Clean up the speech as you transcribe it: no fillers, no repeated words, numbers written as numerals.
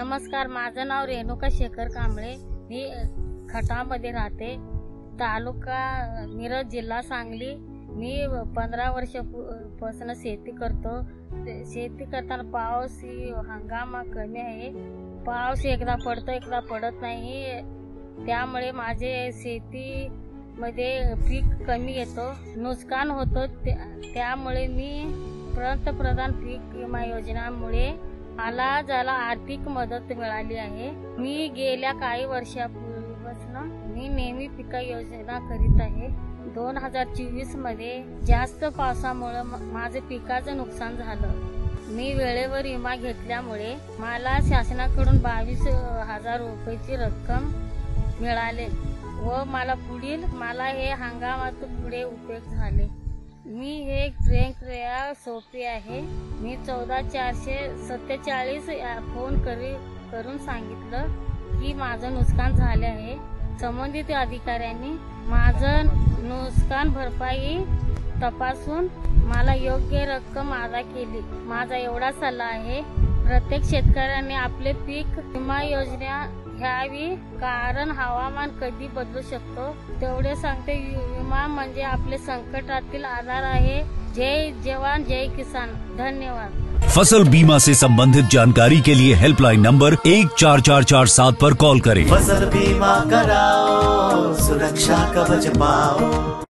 नमस्कार, माझं नाव रेणुका शेखर कांबळे. मी खटामध्ये राहते. तालुका मिरज, जिल्हा सांगली. मी 15 वर्षापासून शेती करतो. शेती करताना पाऊस हंगाम कमी आहे. पाऊस एकदा पडतो एकदा पडत नाही. त्यामुळे माझे शेतीमध्ये पीक कमी येतो, नुकसान होतं. त्यामुळे मी पंतप्रधान पीक विमा योजनेमुळे मला ज्याला आर्थिक मदत मिळाली आहे. मी गेल्या काही वर्षापूर्वीपासून मी नेहमी पीक योजना करीत आहे. 2024 मध्ये जास्त पावसामुळे माझे पिकाचं नुकसान झालं. मी वेळेवर विमा घेतल्यामुळे मला शासनाकडून 22,000 रुपयाची रक्कम मिळाली व मला हे हंगामात पुढे उपयोग झाले. मी हे प्रक्रिया सोपी आहे. मी 14,447 फोन करून सांगितलं की माझं नुकसान झाले आहे. संबंधित अधिकाऱ्यांनी माझं नुकसान भरपाई तपासून मला योग्य रक्कम अदा केली. माझा एवढा सल्ला आहे, प्रत्येक शेतकऱ्याने आपले पीक विमा योजना घ्यावी, कारण हवामान कधी बदलू शकतो. तेवढे सांगते, विमा म्हणजे आपले संकटातील आधार आहे. जय जवान जय किसान. धन्यवाद. फसल बीमा से संबंधित जानकारी के लिए हेल्पलाइन नंबर 14447 पर कॉल करें। फसल बीमा कराओ, सुरक्षा कवच पाओ।